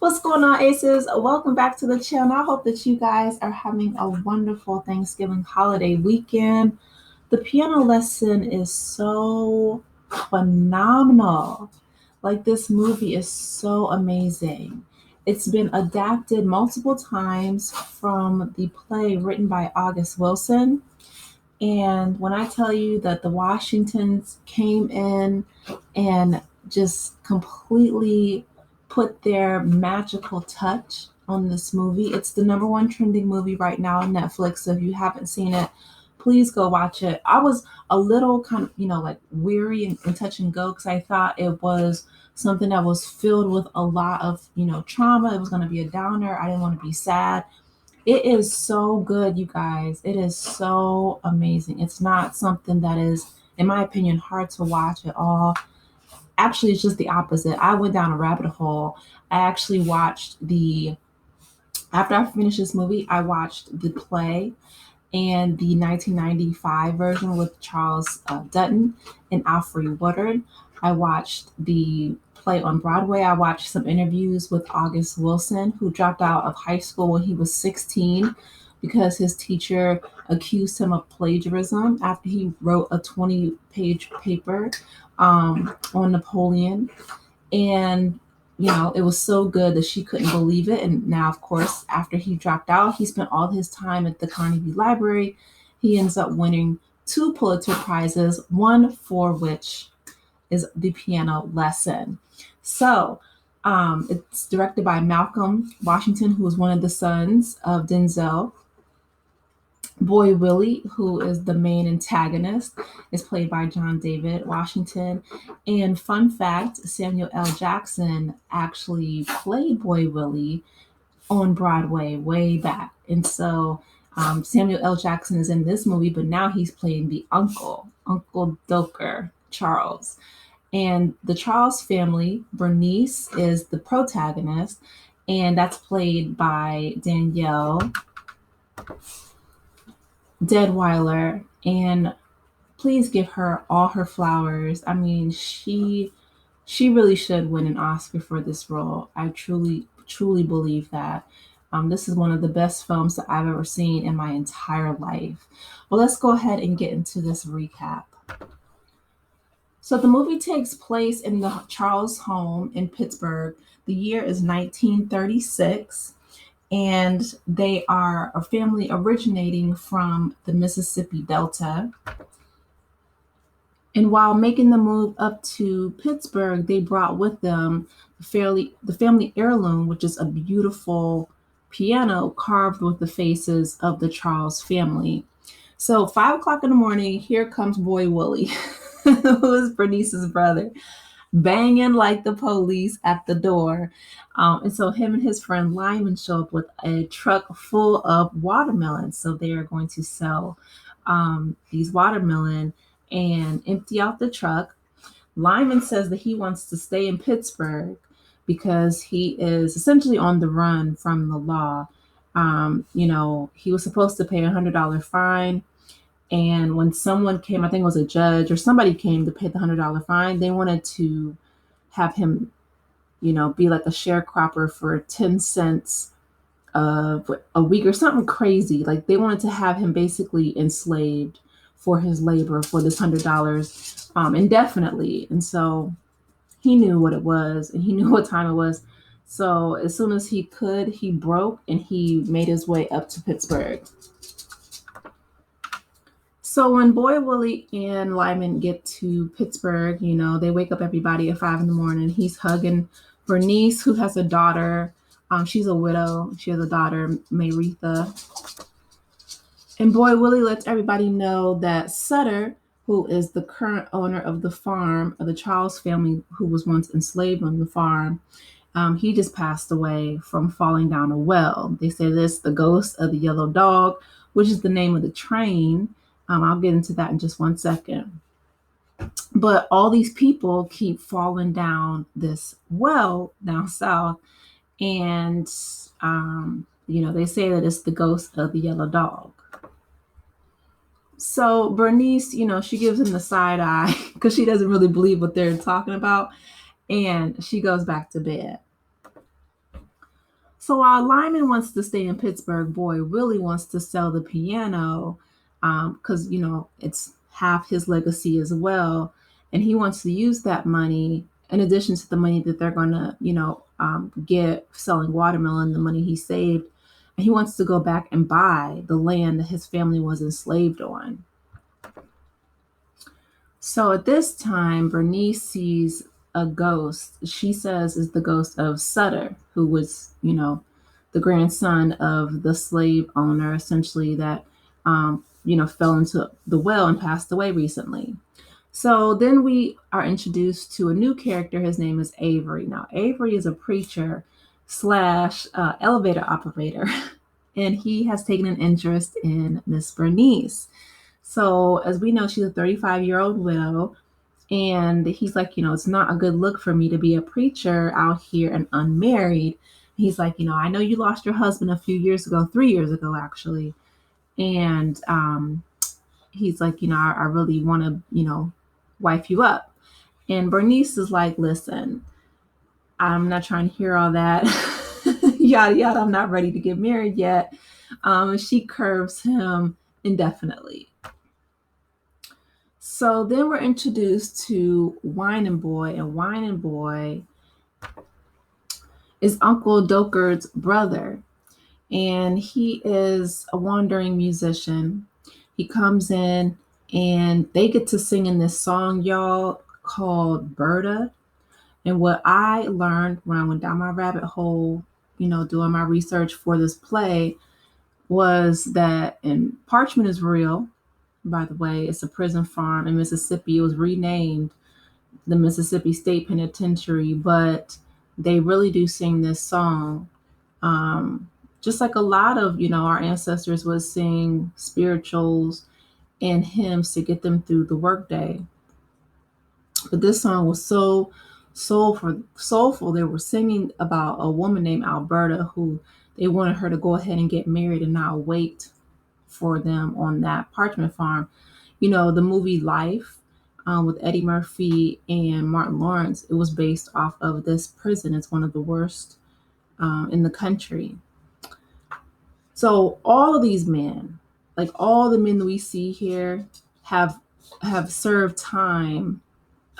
What's going on, Aces? Welcome back to the channel. I hope that you guys are having a wonderful Thanksgiving holiday weekend. The piano lesson is so phenomenal. Like, this movie is so amazing. It's been adapted multiple times from the play written by August Wilson. And when I tell you that the Washingtons came in and just completely put their magical touch on this movie, it's the number one trending movie right now on Netflix. So if you haven't seen it, please go watch it. I was a little kind of, like weary and touch and go because I thought it was something that was filled with a lot of, trauma. It was going to be a downer. I didn't want to be sad. It is so good, you guys. It is so amazing. It's not something that is, in my opinion, hard to watch at all. Actually, it's just the opposite. I went down a rabbit hole. I actually watched after I finished this movie, I watched the play and the 1995 version with Charles Dutton and Alfre Woodard. I watched the play on Broadway. I watched some interviews with August Wilson, who dropped out of high school when he was 16 because his teacher accused him of plagiarism after he wrote a 20-page paper on Napoleon. And it was so good that she couldn't believe it. And now, of course, after he dropped out, he spent all his time at the Carnegie Library. He ends up winning 2 Pulitzer Prizes, one for which is the piano lesson. So it's directed by Malcolm Washington, who is one of the sons of Denzel. Boy Willie, who is the main antagonist, is played by John David Washington. And fun fact, Samuel L. Jackson actually played Boy Willie on Broadway way back. And so Samuel L. Jackson is in this movie, but now he's playing the uncle, Uncle Doker, Charles. And the Charles family, Bernice is the protagonist, and that's played by Danielle Deadwyler. And please give her all her flowers. I mean, she really should win an Oscar for this role. I truly believe that. This is one of the best films that I've ever seen in my entire life. Well, let's go ahead and get into this recap. So the movie takes place in the Charles home in Pittsburgh. The year is 1936, and they are a family originating from the Mississippi Delta. And while making the move up to Pittsburgh, they brought with them the family heirloom, which is a beautiful piano carved with the faces of the Charles family. So 5 o'clock in the morning, here comes Boy Willie, who is Bernice's brother, banging like the police at the door. And so him and his friend Lyman show up with a truck full of watermelons. So they are going to sell these watermelon and empty out the truck. Lyman says that he wants to stay in Pittsburgh because he is essentially on the run from the law. He was supposed to pay $100 fine. And when someone came, I think it was a judge or somebody came to pay the $100 fine, they wanted to have him, be like a sharecropper for 10 cents a week or something crazy. Like they wanted to have him basically enslaved for his labor for this $100 indefinitely. And so he knew what it was and he knew what time it was. So as soon as he could, he broke and he made his way up to Pittsburgh. So when Boy Willie and Lyman get to Pittsburgh, they wake up everybody at 5 in the morning. He's hugging Bernice, who has a daughter. She's a widow. She has a daughter, Maritha. And Boy Willie lets everybody know that Sutter, who is the current owner of the farm of the Charles family, who was once enslaved on the farm, he just passed away from falling down a well. They say this, the ghost of the yellow dog, which is the name of the train. I'll get into that in just one second. But all these people keep falling down this well down south. And, they say that it's the ghost of the yellow dog. So Bernice, she gives him the side eye because she doesn't really believe what they're talking about. And she goes back to bed. So while Lyman wants to stay in Pittsburgh, Boy really wants to sell the piano because, it's half his legacy as well. And he wants to use that money in addition to the money that they're going to, get selling watermelon, the money he saved. And he wants to go back and buy the land that his family was enslaved on. So at this time, Bernice sees a ghost. She says is the ghost of Sutter, who was, the grandson of the slave owner, essentially that, fell into the well and passed away recently. So then we are introduced to a new character. His name is Avery. Now, Avery is a preacher slash elevator operator, and he has taken an interest in Miss Bernice. So, as we know, she's a 35-year-old widow. And he's like, it's not a good look for me to be a preacher out here and unmarried. He's like, I know you lost your husband a few years ago, 3 years ago, actually. And he's like, I really want to, wife you up. And Bernice is like, listen, I'm not trying to hear all that. Yada, yada. I'm not ready to get married yet. She curves him indefinitely. So then we're introduced to Whining Boy, and Whining Boy is Uncle Dokard's brother, and he is a wandering musician. He comes in, and they get to sing in this song, y'all, called Berta. And what I learned when I went down my rabbit hole, doing my research for this play, was that, and Parchment is real, by the way, it's a prison farm in Mississippi. It was renamed the Mississippi State Penitentiary, but they really do sing this song. Just like a lot of, our ancestors would sing spirituals and hymns to get them through the workday. But this song was so soulful. They were singing about a woman named Alberta who they wanted her to go ahead and get married and not wait for them on that Parchment farm. The movie Life with Eddie Murphy and Martin Lawrence, it was based off of this prison. It's one of the worst in the country. So all of these men, like all the men that we see here, have served time.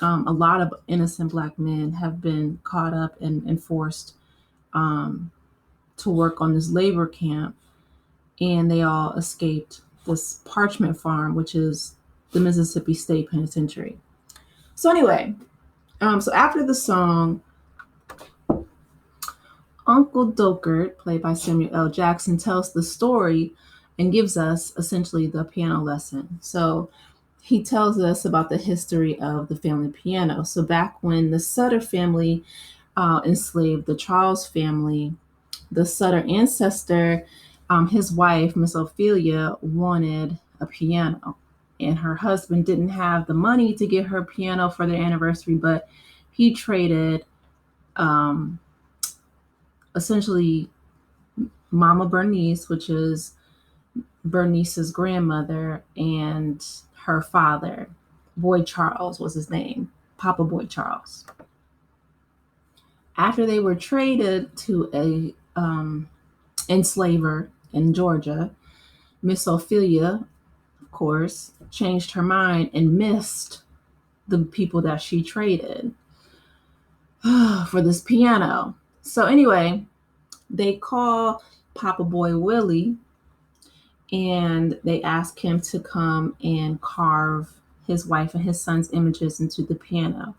A lot of innocent Black men have been caught up and forced to work on this labor camp, and they all escaped this Parchment farm, which is the Mississippi State Penitentiary. So anyway, so after the song, Uncle Dokard, played by Samuel L. Jackson, tells the story and gives us essentially the piano lesson. So he tells us about the history of the family piano. So back when the Sutter family enslaved the Charles family, the Sutter ancestor, his wife, Miss Ophelia, wanted a piano. And her husband didn't have the money to get her piano for their anniversary, but he traded essentially Mama Bernice, which is Bernice's grandmother, and her father, Boy Charles was his name, Papa Boy Charles. After they were traded to a enslaver in Georgia, Miss Ophelia, of course, changed her mind and missed the people that she traded for this piano. So anyway, they call Papa Boy Willie and they ask him to come and carve his wife and his son's images into the piano.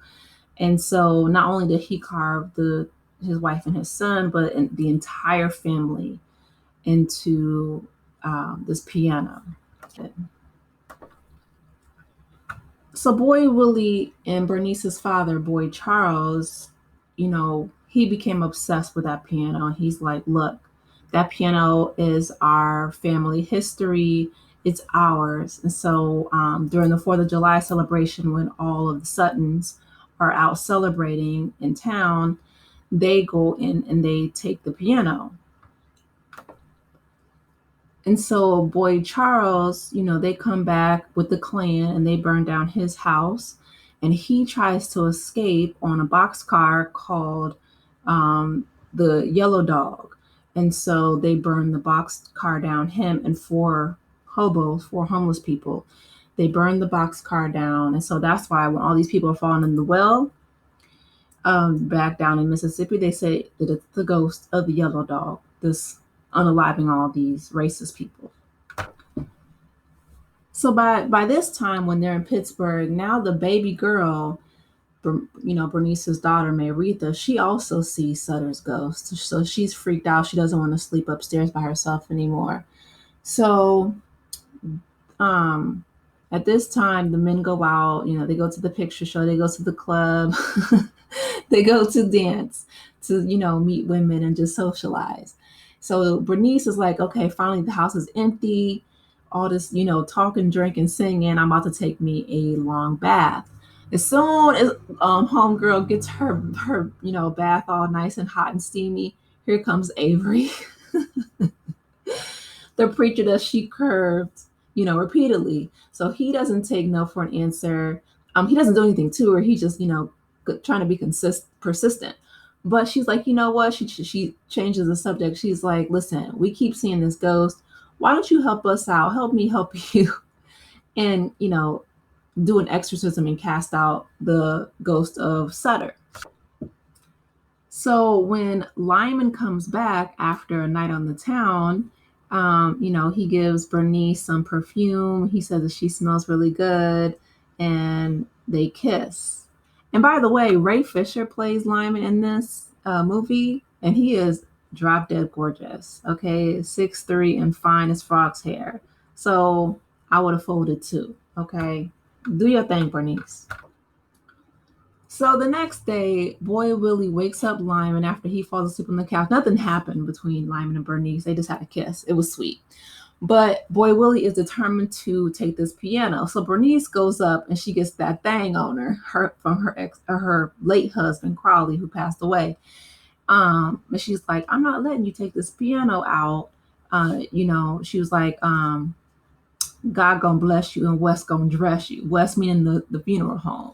And so not only did he carve his wife and his son, but the entire family into this piano. So Boy Willie and Bernice's father, Boy Charles, he became obsessed with that piano. He's like, look, that piano is our family history. It's ours. And so during the 4th of July celebration, when all of the Suttons are out celebrating in town, they go in and they take the piano. And so Boy Charles, they come back with the Klan and they burn down his house. And he tries to escape on a boxcar called the Yellow Dog. And so they burned the boxcar down, him and four homeless people. They burned the boxcar down. And so that's why when all these people are falling in the well, back down in Mississippi, they say that it's the ghost of the yellow dog, this unaliving all these racist people. So by this time, when they're in Pittsburgh, now the baby girl, Bernice's daughter, Mayretha, she also sees Sutter's ghost. So she's freaked out. She doesn't want to sleep upstairs by herself anymore. So at this time, the men go out, they go to the picture show, they go to the club, they go to dance, to, meet women and just socialize. So Bernice is like, okay, finally the house is empty. All this, talking, drinking, singing. I'm about to take me a long bath. As soon as homegirl gets her bath all nice and hot and steamy, here comes Avery, the preacher that she curved, repeatedly. So he doesn't take no for an answer. He doesn't do anything to her. He just, trying to be persistent. But she's like, you know what? She changes the subject. She's like, listen, we keep seeing this ghost. Why don't you help us out? Help me help you. And, do an exorcism and cast out the ghost of Sutter. So when Lyman comes back after a night on the town, he gives Bernice some perfume. He says that she smells really good, and they kiss. And by the way, Ray Fisher plays Lyman in this movie, and he is drop dead gorgeous. Okay, 6'3" and fine as frog's hair. So I would have folded too. Okay, do your thing, Bernice. So the next day, Boy Willie wakes up Lyman after he falls asleep on the couch. Nothing happened between Lyman and Bernice. They just had a kiss. It was sweet. But Boy Willie is determined to take this piano. So Bernice goes up and she gets that thing on her from her late husband, Crowley, who passed away. And she's like, I'm not letting you take this piano out. She was like, God gonna bless you and West gonna dress you. West meaning the funeral home.